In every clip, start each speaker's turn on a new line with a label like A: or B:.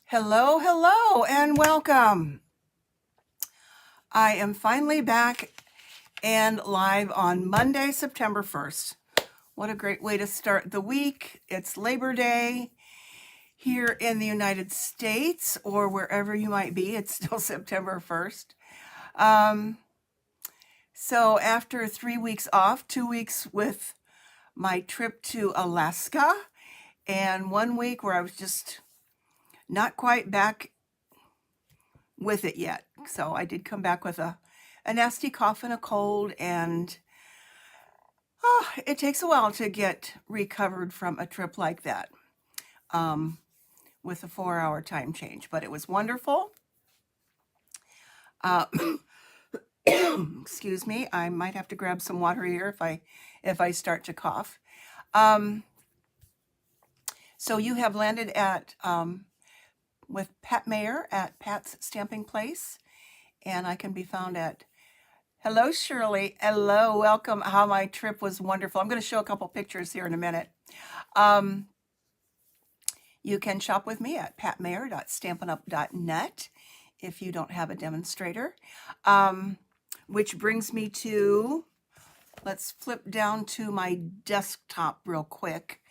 A: Hello, hello, and welcome. I am finally back and live on Monday, September 1st. What a great way to start the week. It's Labor Day here in the United States or wherever you might be. It's still September 1st. So after 3 weeks off, 2 weeks with my trip to Alaska, and 1 week where I was just not quite back with it yet. So I did come back with a nasty cough and a cold, and it takes a while to get recovered from a trip like that with a 4-hour time change. But it was wonderful. Excuse me, I might have to grab some water here if I start to cough. So you have landed at with Pat Mayer at Pat's Stamping Place, and I can be found at Hello, Shirley. Hello, welcome. How my trip was wonderful. I'm going to show a couple pictures here in a minute. You can shop with me at patmayer.stampinup.net if you don't have a demonstrator. Which brings me to, let's flip down to my desktop real quick.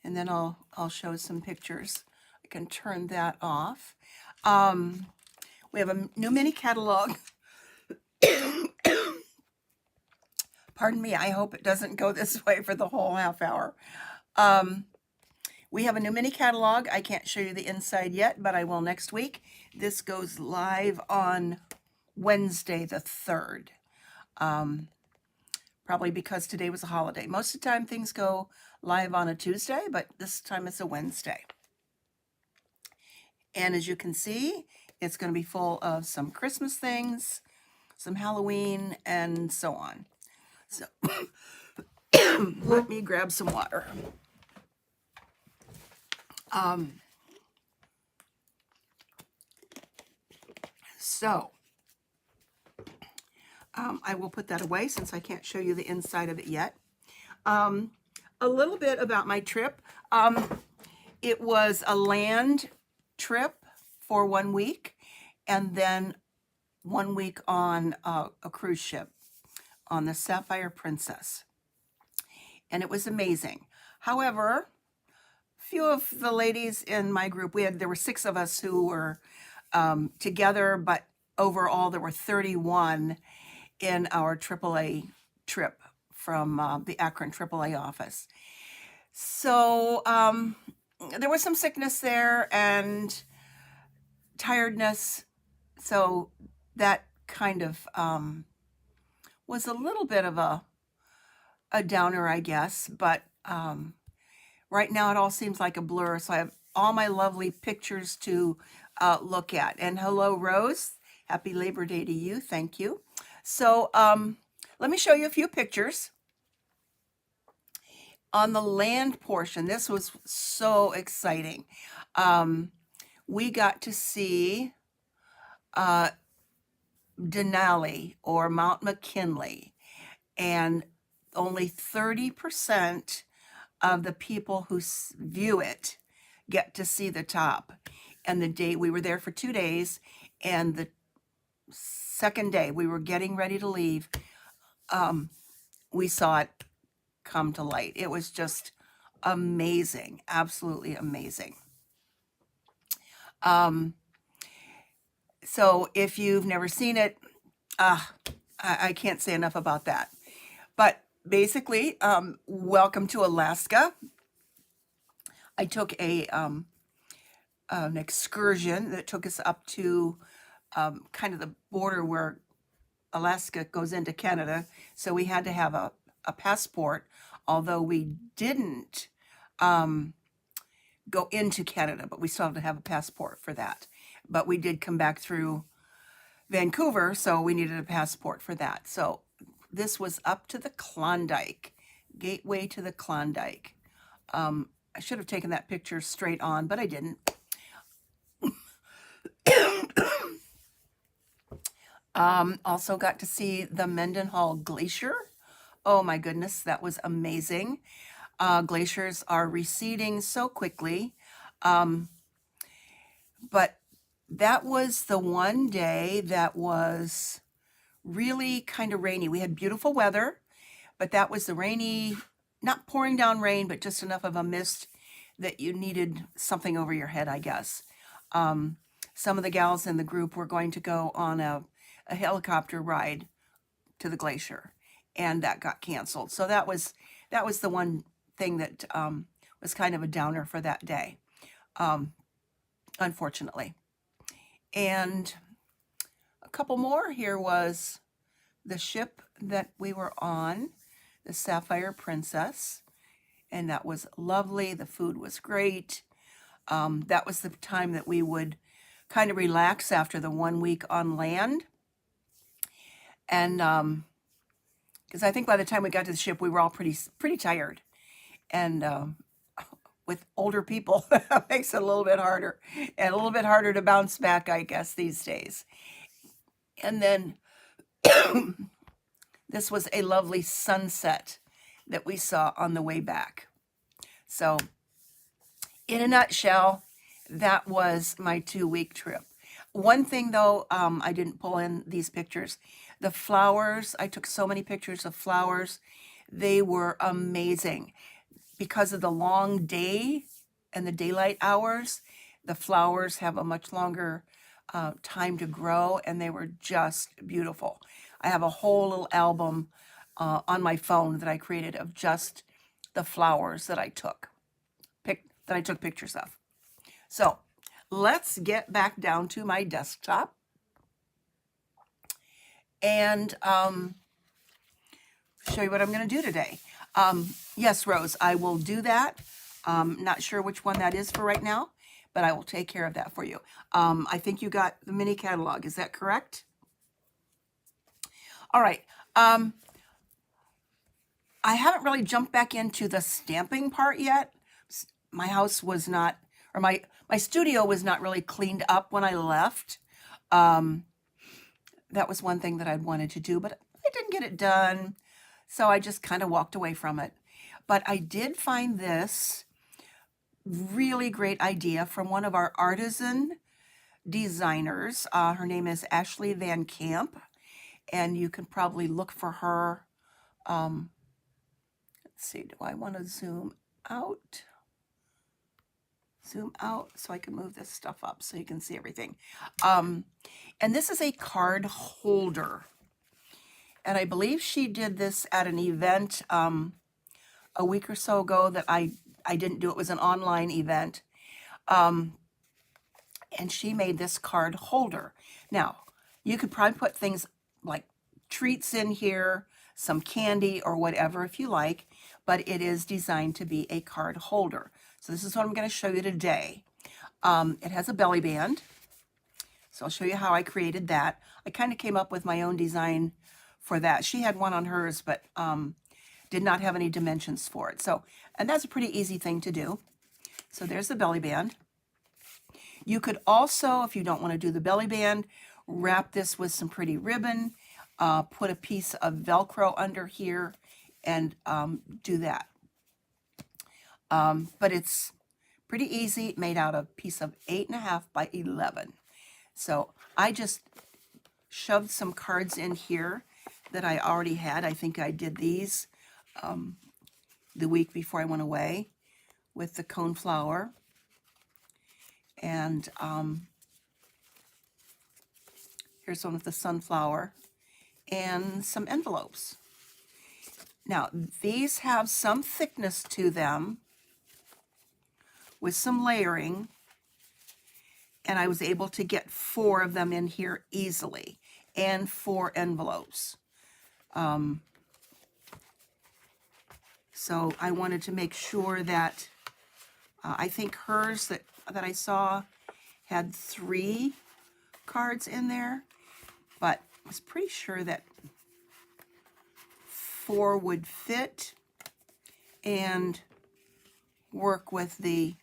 A: And then I'll show some pictures. I can turn that off. We have a new mini catalog. Pardon me, I hope it doesn't go this way for the whole half hour. We have a new mini catalog. I can't show you the inside yet, but I will next week. This goes live on Wednesday the 3rd. Probably because today was a holiday. Most of the time things go live on a Tuesday, but this time it's a Wednesday. And as you can see, it's going to be full of some Christmas things, some Halloween, and so on. So let me grab some water. I will put that away since I can't show you the inside of it yet. A little bit about my trip. It was a land trip for 1 week, and then 1 week on a cruise ship on the Sapphire Princess. And it was amazing. However, few of the ladies in my group, there were 6 of us who were together, but overall there were 31 in our AAA trip from the Akron AAA office. So there was some sickness there and tiredness. So that kind of was a little bit of a downer, I guess. But right now it all seems like a blur. So I have all my lovely pictures to look at. And hello, Rose. Happy Labor Day to you. Thank you. So let me show you a few pictures. On the land portion, this was so exciting. We got to see Denali or Mount McKinley, and only 30% of the people who view it get to see the top. And the day we were there for 2 days, and the second day we were getting ready to leave, we saw it come to light. It was just amazing, absolutely amazing. So if you've never seen it, I can't say enough about that. But basically, welcome to Alaska. I took an excursion that took us up to kind of the border where Alaska goes into Canada. So we had to have a passport, although we didn't go into Canada, but we still have to have a passport for that. But we did come back through Vancouver, so we needed a passport for that. So this was up to the Klondike, gateway to the Klondike. I should have taken that picture straight on, but I didn't. Also got to see the Mendenhall Glacier. Oh my goodness, that was amazing. Glaciers are receding so quickly. But that was the one day that was really kind of rainy. We had beautiful weather, but that was the rainy, not pouring down rain, but just enough of a mist that you needed something over your head, I guess. Some of the gals in the group were going to go on a helicopter ride to the glacier, and that got canceled. So that was the one thing that was kind of a downer for that day, unfortunately. And a couple more here was the ship that we were on, the Sapphire Princess, and that was lovely. The food was great. That was the time that we would kind of relax after the 1 week on land. And because I think by the time we got to the ship, we were all pretty tired. And with older people, that makes it a little bit harder, and a little bit harder to bounce back, I guess, these days. And then this was a lovely sunset that we saw on the way back. So in a nutshell, that was my 2-week trip. One thing though, I didn't pull in these pictures. The flowers, I took so many pictures of flowers. They were amazing. Because of the long day and the daylight hours, the flowers have a much longer time to grow, and they were just beautiful. I have a whole little album on my phone that I created of just the flowers that I took pictures of. So let's get back down to my desktop and show you what I'm going to do today. Yes, Rose, I will do that. Not sure which one that is for right now, but I will take care of that for you. I think you got the mini catalog. Is that correct? All right. I haven't really jumped back into the stamping part yet. My house was not, or my studio was not really cleaned up when I left. That was one thing that I'd wanted to do, but I didn't get it done. So I just kind of walked away from it. But I did find this really great idea from one of our artisan designers. Her name is Ashley Van Camp, and you can probably look for her. Let's see, do I want to zoom out? Zoom out so I can move this stuff up so you can see everything. And this is a card holder. And I believe she did this at an event a week or so ago that I didn't do. It was an online event. And she made this card holder. Now, you could probably put things like treats in here, some candy or whatever if you like, but it is designed to be a card holder. So this is what I'm going to show you today. It has a belly band. So I'll show you how I created that. I kind of came up with my own design for that. She had one on hers, but did not have any dimensions for it. So, and that's a pretty easy thing to do. So there's the belly band. You could also, if you don't want to do the belly band, wrap this with some pretty ribbon, put a piece of Velcro under here, and do that. But it's pretty easy, made out of a piece of 8.5 by 11. So I just shoved some cards in here that I already had. I think I did these the week before I went away with the cone flower. And here's one with the sunflower and some envelopes. Now, these have some thickness to them with some layering, and I was able to get 4 of them in here easily, and 4 envelopes. So I wanted to make sure that, I think hers that I saw had 3 cards in there, but I was pretty sure that 4 would fit and work with the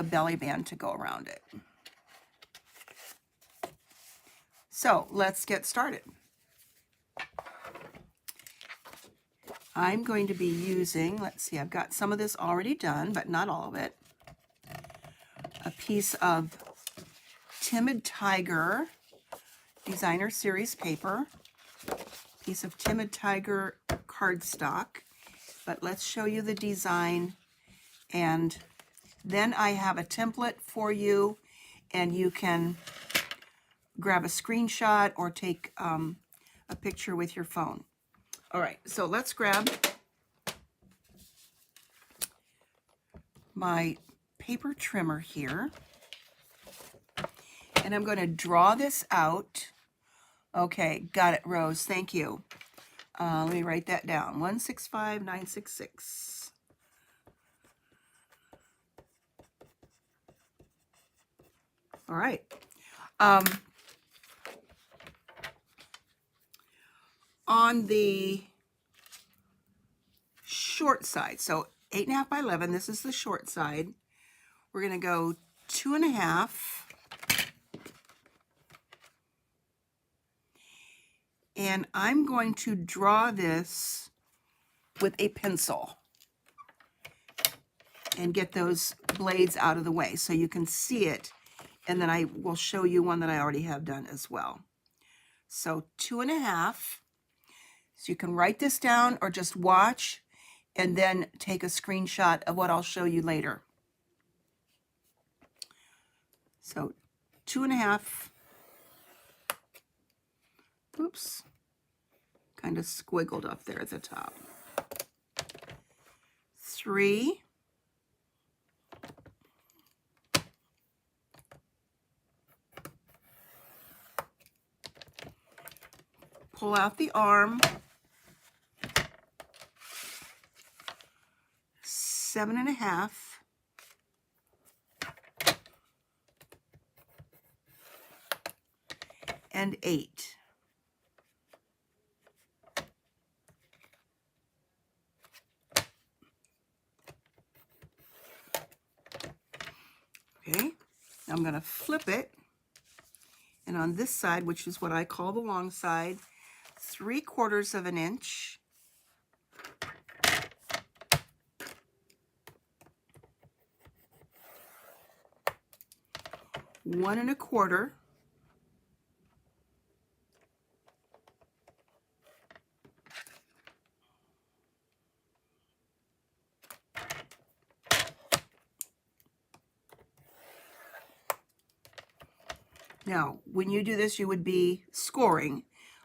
A: belly band to go around it. So let's get started. I'm going to be using, let's see, I've got some of this already done, but not all of it. a piece of Timid Tiger Designer Series paper, piece of Timid Tiger cardstock, but let's show you the design, and then I have a template for you, and you can grab a screenshot or take a picture with your phone. All right, so let's grab my paper trimmer here, and I'm going to draw this out. Okay, got it, Rose. Thank you. Let me write that down. 165966. All right. On the short side, so 8.5 by 11, this is the short side. We're going to go 2.5. And I'm going to draw this with a pencil and get those blades out of the way so you can see it. And then I will show you one that I already have done as well. So 2.5. So you can write this down or just watch and then take a screenshot of what I'll show you later. So 2.5. Oops. Kind of squiggled up there at the top. 3. Pull out the arm. 7.5. And 8. Okay, I'm going to flip it, and on this side, which is what I call the long side, 3/4 of an inch, one and a quarter, now when you do this you would be scoring.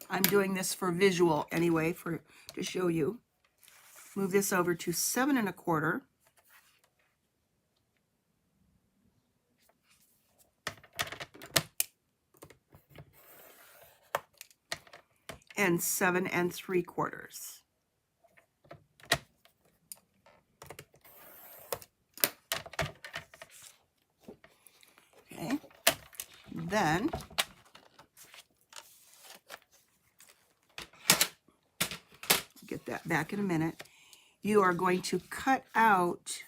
A: I'm doing this for visual anyway, to show you. Move this over to 7.25, and 7.75. Okay, then get that back in a minute. You are going to cut out,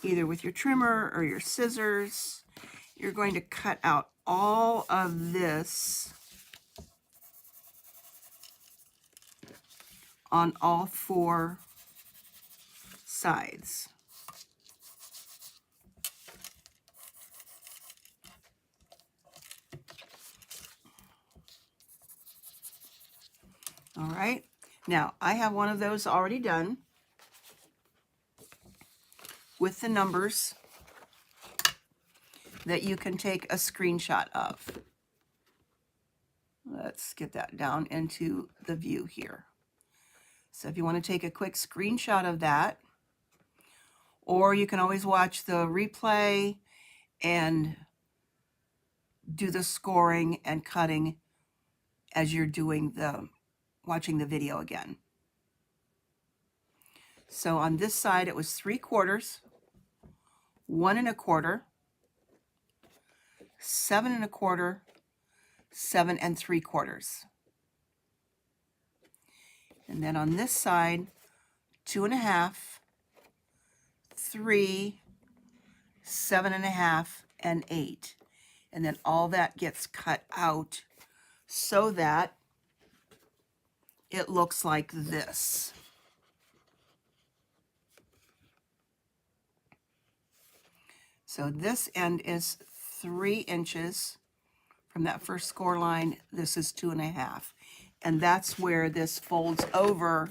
A: either with your trimmer or your scissors, you're going to cut out all of this on all 4 sides. All right, now I have one of those already done with the numbers that you can take a screenshot of. Let's get that down into the view here. So if you want to take a quick screenshot of that, or you can always watch the replay and do the scoring and cutting as you're doing watching the video again. So on this side it was 3/4, 1 1/4, 7 1/4, 7 3/4. And then on this side, 2.5, 3, 7.5, and 8. And then all that gets cut out so that it looks like this. So this end is 3 inches from that first score line. This is 2.5. And that's where this folds over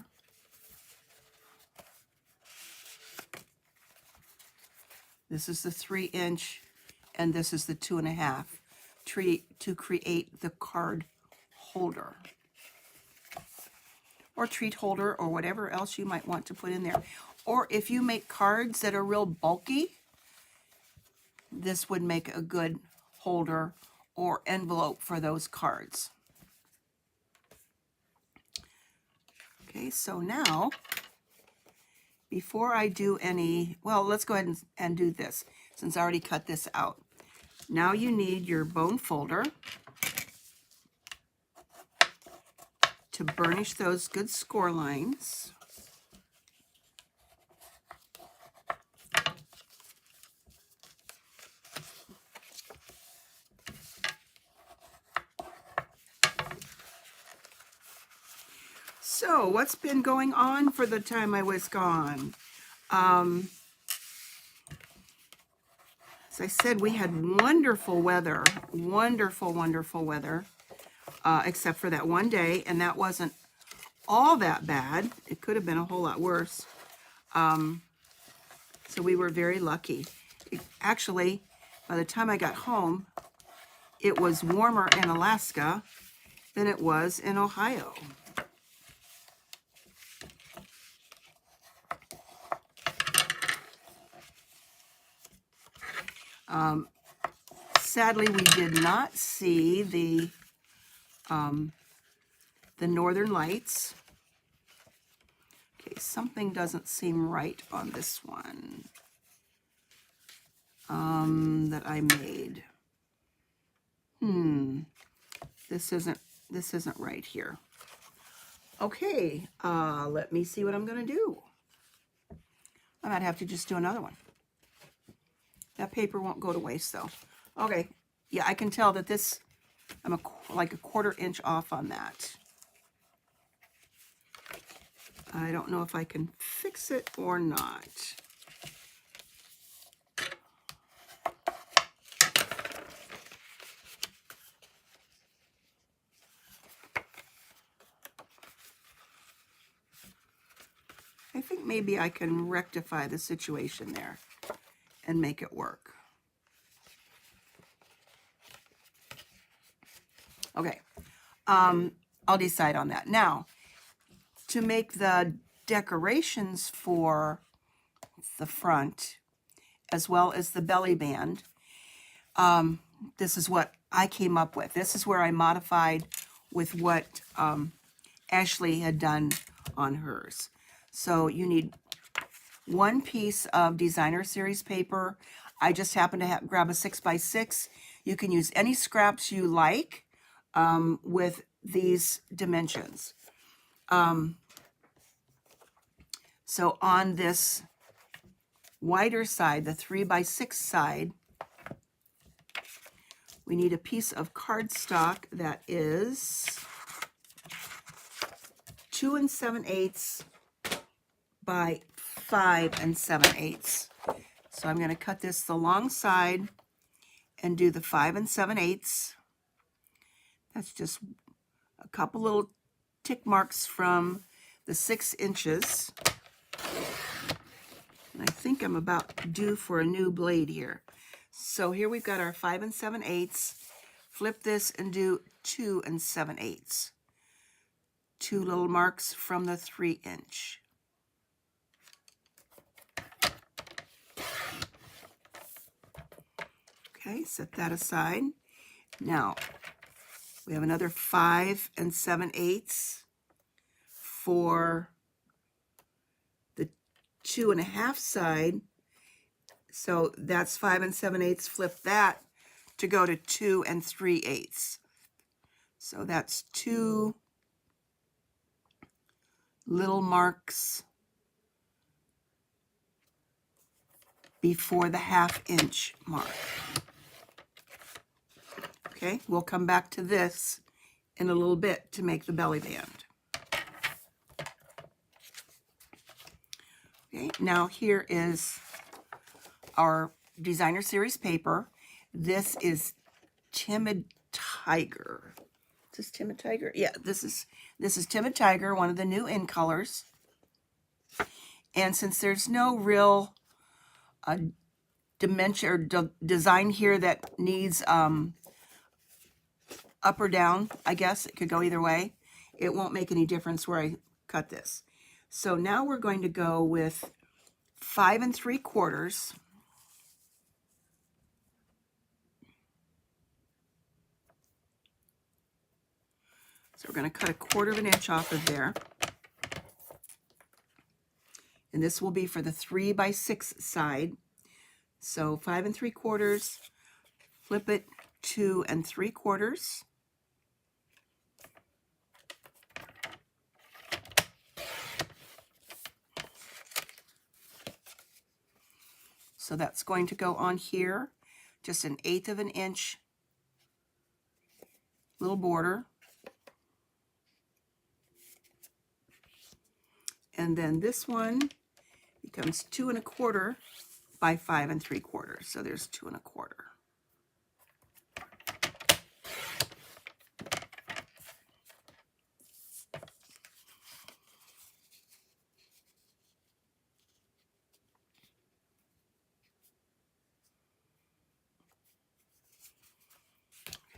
A: This is the 3 inch, and this is the 2.5 to create the card holder or treat holder or whatever else you might want to put in there. Or if you make cards that are real bulky, this would make a good holder or envelope for those cards. Okay, so now, before I do any, well, let's go ahead and do this, since I already cut this out. Now you need your bone folder to burnish those good score lines. So, what's been going on for the time I was gone? As I said, we had wonderful weather, wonderful weather, except for that one day, and that wasn't all that bad. It could have been a whole lot worse. So we were very lucky. Actually, by the time I got home, it was warmer in Alaska than it was in Ohio. Sadly, we did not see the northern lights. Okay, something doesn't seem right on this one that I made. This isn't right here. Okay, let me see what I'm gonna do. I might have to just do another one. That paper won't go to waste though. Okay, yeah, I can tell that this, I'm like a 1/4 inch off on that. I don't know if I can fix it or not. I think maybe I can rectify the situation there and make it work. Okay, I'll decide on that. Now, to make the decorations for the front, as well as the belly band, this is what I came up with. This is where I modified with what Ashley had done on hers. So you need 1 piece of designer series paper. I just happened to grab a 6x6. You can use any scraps you like with these dimensions. So on this wider side, the 3x6 side, we need a piece of cardstock that is 2 7/8 by 5 7/8. So I'm going to cut this the long side and do the 5 7/8. That's just a couple little tick marks from the 6 inches. And I think I'm about due for a new blade here. So here we've got our 5 7/8. Flip this and do 2 7/8. 2 little marks from the 3 inch. Okay, set that aside. Now, we have another 5 7/8 for the 2.5 side. So that's 5 7/8. Flip that to go to 2 3/8. So that's 2 little marks before the 1/2 inch mark. Okay, we'll come back to this in a little bit to make the belly band. Okay, now here is our designer series paper. This is Timid Tiger. Is this Timid Tiger? Yeah, this is Timid Tiger, one of the new in colors. And since there's no real dimension or design here that needs up or down, I guess it could go either way, it won't make any difference where I cut this. So now we're going to go with 5 3/4. So we're going to cut 1/4 of an inch off of there. And this will be for the 3 by 6 side. So 5 3/4, flip it 2 3/4. So that's going to go on here, just 1/8 of an inch little border. And then this one becomes 2 1/4 by 5 3/4. So there's 2 1/4.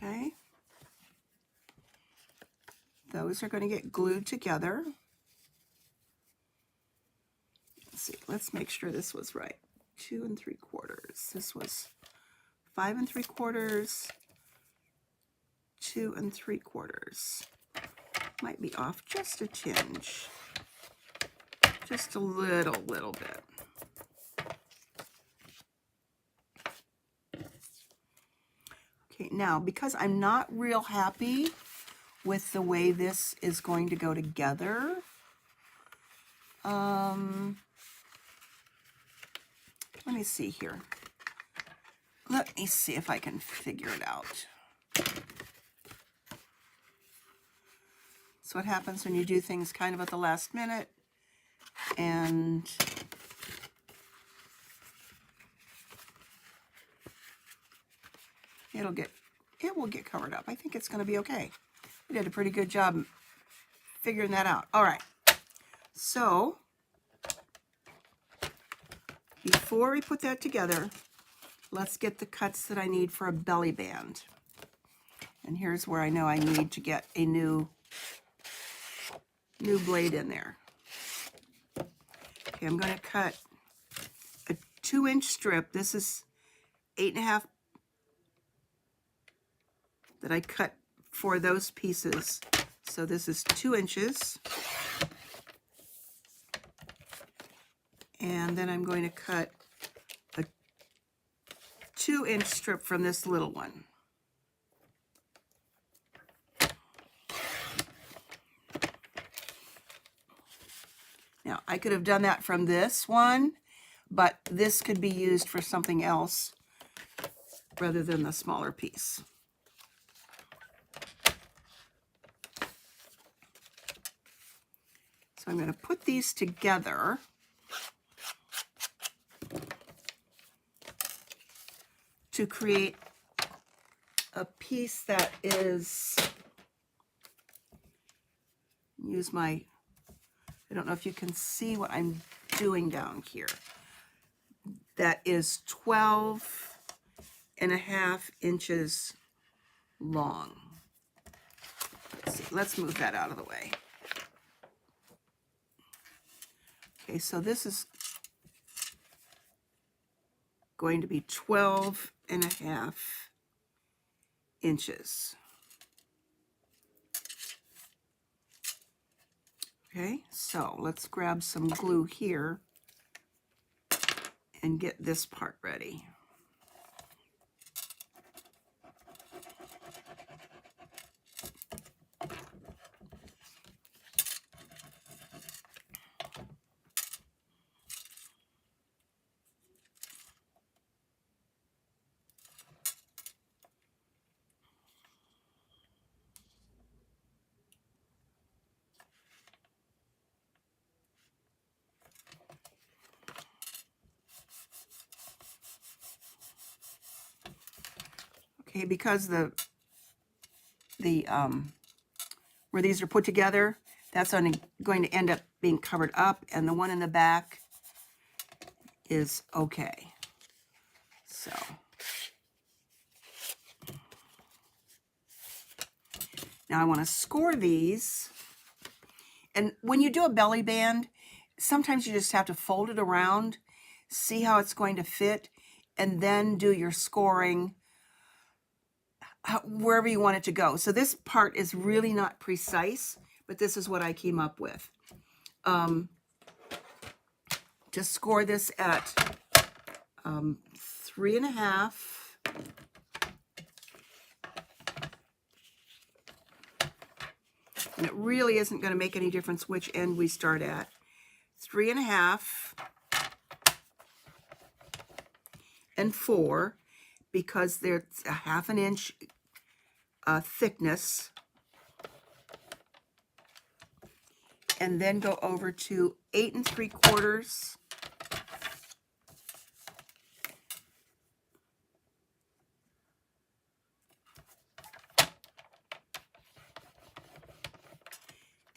A: Okay. Those are going to get glued together. Let's see. Let's make sure this was right. 2 3/4. This was 5 3/4. 2 3/4. Might be off just a tinge. Just a little bit. Okay, now because I'm not real happy with the way this is going to go together, let me see here. Let me see if I can figure it out. So what happens when you do things kind of at the last minute and it will get covered up. I think it's going to be okay. We did a pretty good job figuring that out. All right. So before we put that together, let's get the cuts that I need for a belly band. And here's where I know I need to get a new blade in there. Okay, I'm going to cut a 2-inch strip. This is 8 1/2 that I cut for those pieces. So this is 2 inches. And then I'm going to cut a 2-inch strip from this little one. Now, I could have done that from this one, but this could be used for something else rather than the smaller piece. So I'm going to put these together. To create a piece that is, I don't know if you can see what I'm doing down here. That is 12 1/2 inches long. Let's see, let's move that out of the way. Okay, so this is going to be 12 1/2 inches. Okay, so let's grab some glue here and get this part ready. Okay, because where these are put together, that's only going to end up being covered up, and the one in the back is okay. So now I want to score these. And when you do a belly band, sometimes you just have to fold it around, see how it's going to fit, and then do your scoring wherever you want it to go. So this part is really not precise, but this is what I came up with. To score this at 3.5. And it really isn't going to make any difference which end we start at. 3.5 and 4, because there's a 1/2 inch thickness. And then go over to 8 3/4.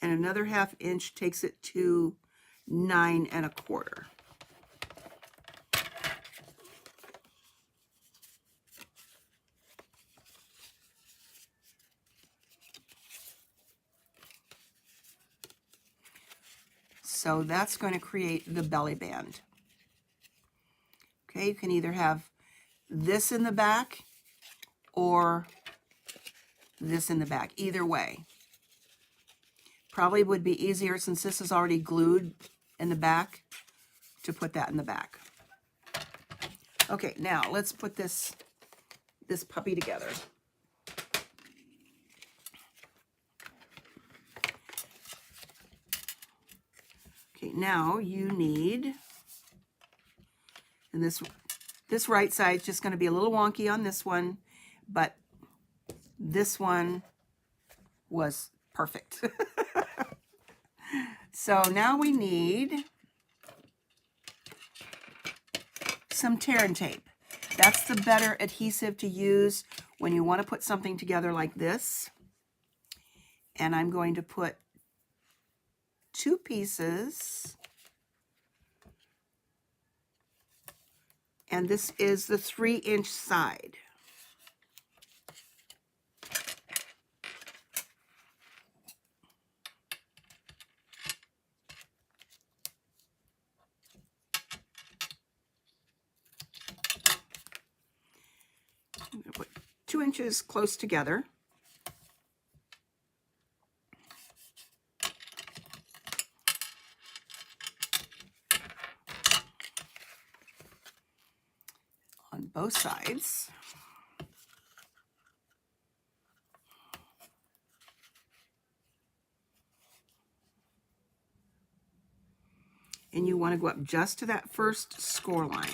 A: And another 1/2 inch takes it to 9 1/4. So that's going to create the belly band. Okay, you can either have this in the back or this in the back, either way. Probably would be easier, since this is already glued in the back, to put that in the back. Okay, now let's put this puppy together. Okay, now you need, and this right side is just going to be a little wonky on this one, but this one was perfect. So now we need some tear and tape. That's the better adhesive to use when you want to put something together like this. And I'm going to put 2 pieces. And this is the 3-inch side. I'm going to put 2 inches close together. On both sides. And you want to go up just to that first score line.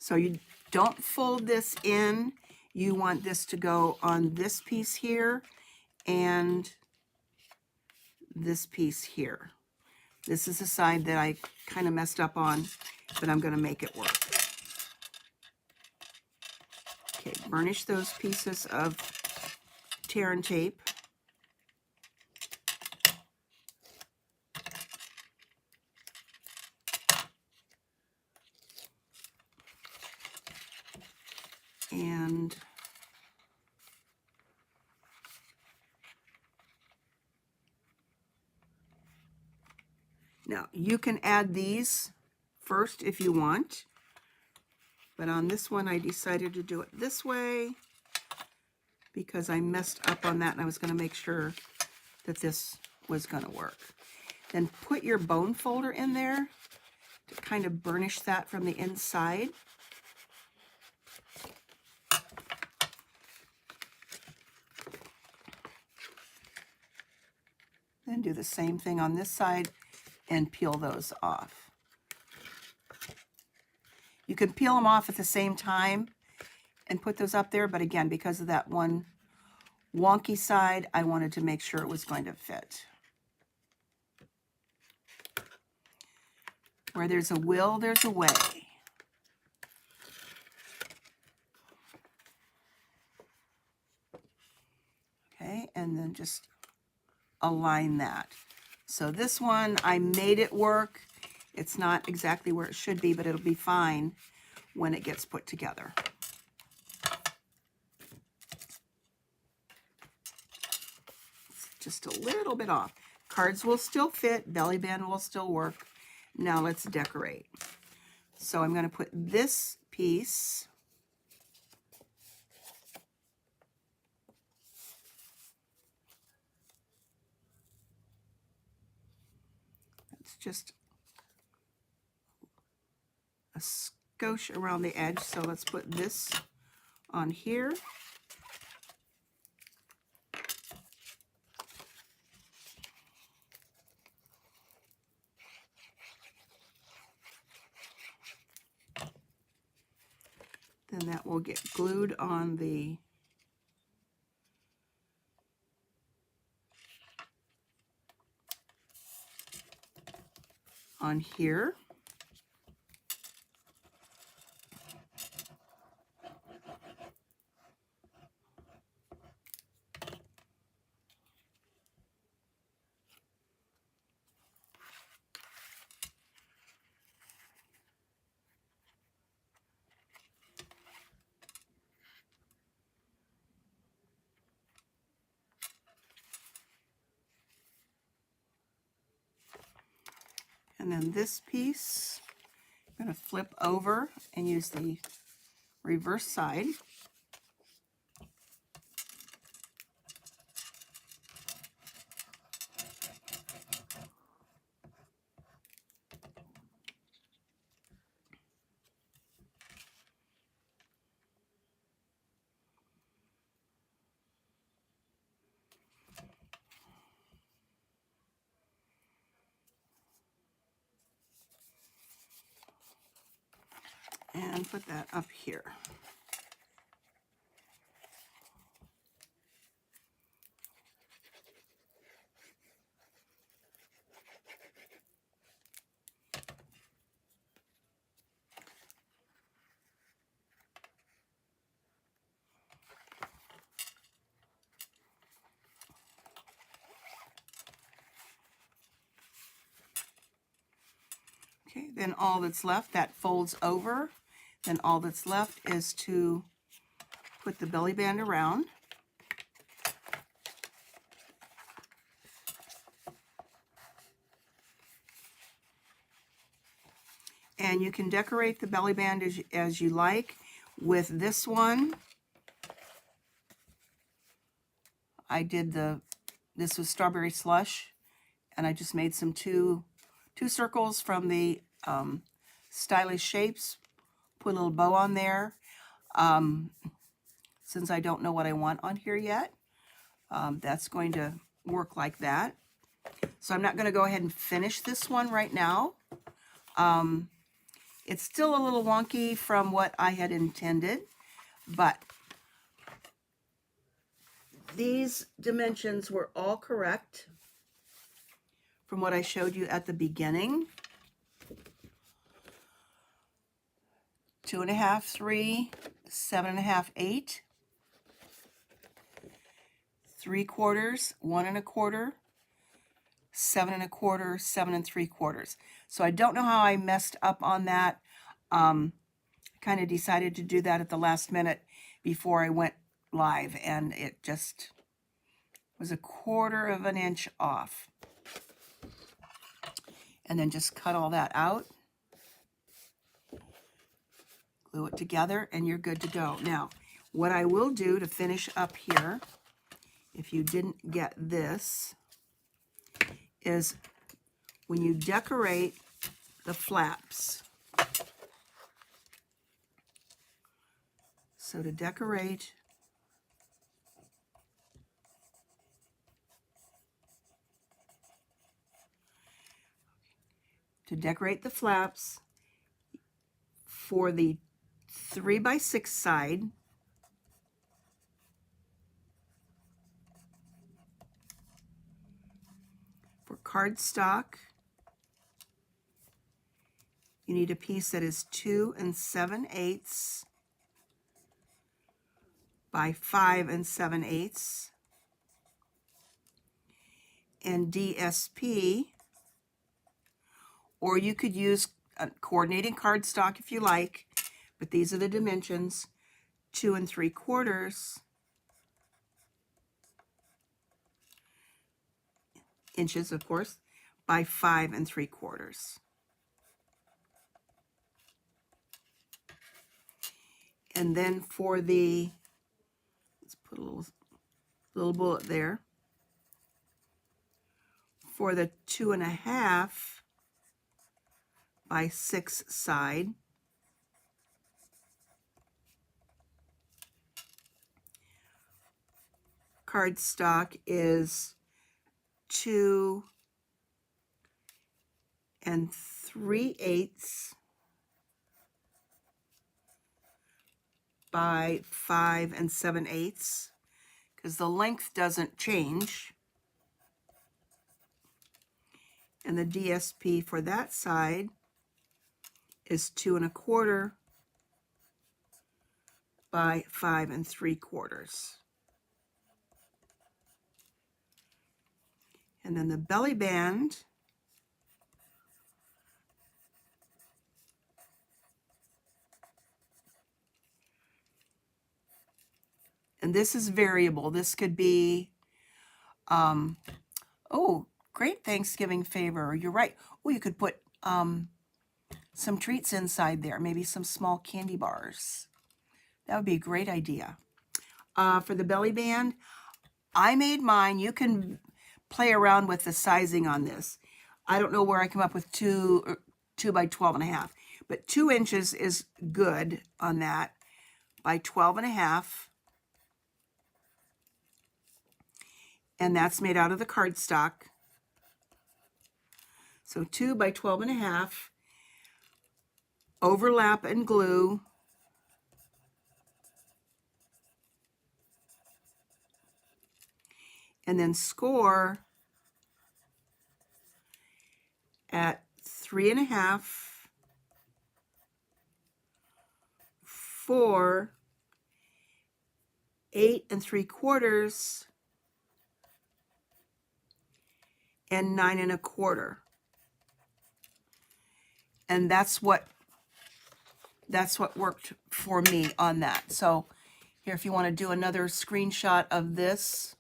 A: So you don't fold this in. You want this to go on this piece here and this piece here. This is the side that I kind of messed up on, but I'm going to make it work. Okay, burnish those pieces of tear and tape. And now you can add these first if you want, but on this one I decided to do it this way because I messed up on that and I was going to make sure that this was going to work. Then put your bone folder in there to kind of burnish that from the inside. Then do the same thing on this side and peel those off. You can peel them off at the same time and put those up there, but again, because of that one wonky side, I wanted to make sure it was going to fit. Where there's a will, there's a way. Okay, and then just align that. So this one, I made it work. It's not exactly where it should be, but it'll be fine when it gets put together. It's just a little bit off. Cards will still fit, belly band will still work. Now let's decorate. So I'm going to put this piece it's just a skosh around the edge. So let's put this on here. Then that will get glued on the on here. And then this piece, I'm going to flip over and use the reverse side. And put that up here. Okay, then all that's left, that folds over. Then all that's left is to put the belly band around. And you can decorate the belly band as you like. With this one, I did this was strawberry slush, and I just made some two circles from the Stylish Shapes, put a little bow on there. Since I don't know what I want on here yet, that's going to work like that. So I'm not going to go ahead and finish this one right now. It's still a little wonky from what I had intended, but these dimensions were all correct from what I showed you at the beginning. 2.5, 3, 7.5, 8. 3/4, 1 1/4, 7 1/4, 7 3/4. So I don't know how I messed up on that. Kind of decided to do that at the last minute before I went live, and it just was 1/4 of an inch off. And then just cut all that out, glue it together, and you're good to go. Now, what I will do to finish up here, if you didn't get this, is when you decorate the flaps. So to decorate to decorate the flaps for the 3x6 side. For cardstock, you need a piece that is 2 7/8 by 5 7/8. And DSP, or you could use coordinating cardstock if you like, but these are the dimensions: 2 3/4 inches, of course, by 5 3/4. And then for the, let's put a little bullet there. For the 2.5 by 6 side, cardstock is 2 3/8 by 5 7/8, because the length doesn't change. And the DSP for that side is 2 1/4 by 5 3/4. And then the belly band and this is variable. This could be, oh, great Thanksgiving favor. You're right. Oh, you could put some treats inside there, maybe some small candy bars. That would be a great idea. For the belly band, I made mine. You can play around with the sizing on this. I don't know where I come up with 2 by 12.5, but 2 inches is good on that, by 12.5. And that's made out of the cardstock. So 2 by 12.5, overlap and glue. And then score at 3.5, 4, 8 3/4, and 9 1/4. And that's what worked for me on that. So here, if you want to do another screenshot of this,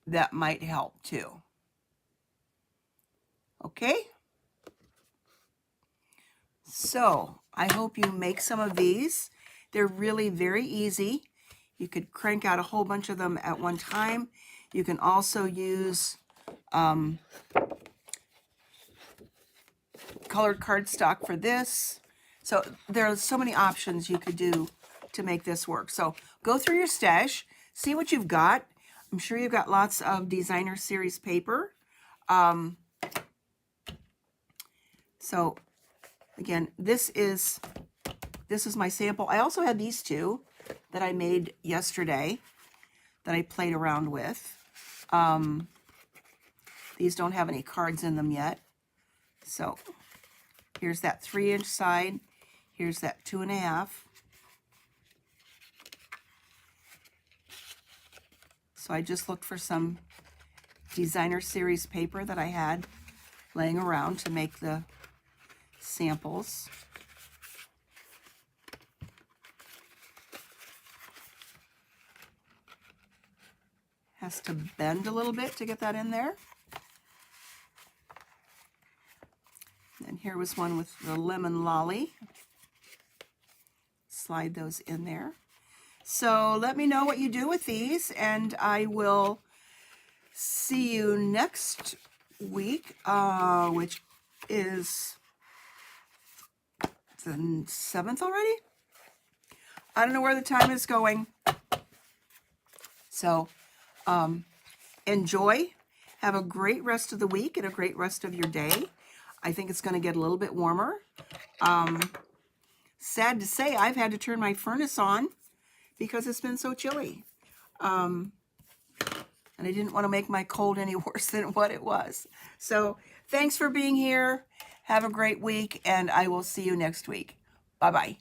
A: that might help too. Okay? So I hope you make some of these. They're really very easy. You could crank out a whole bunch of them at one time. You can also use colored cardstock for this. So there are so many options you could do to make this work. So go through your stash, see what you've got. I'm sure you've got lots of designer series paper. So again, this is my sample. I also had these two that I made yesterday that I played around with. These don't have any cards in them yet. So here's that 3-inch side. Here's that 2.5. So I just looked for some designer series paper that I had laying around to make the samples. Has to bend a little bit to get that in there. And here was one with the lemon lolly. Slide those in there. So let me know what you do with these, and I will see you next week, which is the 7th already? I don't know where the time is going. So enjoy. Have a great rest of the week and a great rest of your day. I think it's going to get a little bit warmer. Sad to say, I've had to turn my furnace on because it's been so chilly. And I didn't want to make my cold any worse than what it was. So thanks for being here. Have a great week, and I will see you next week. Bye-bye.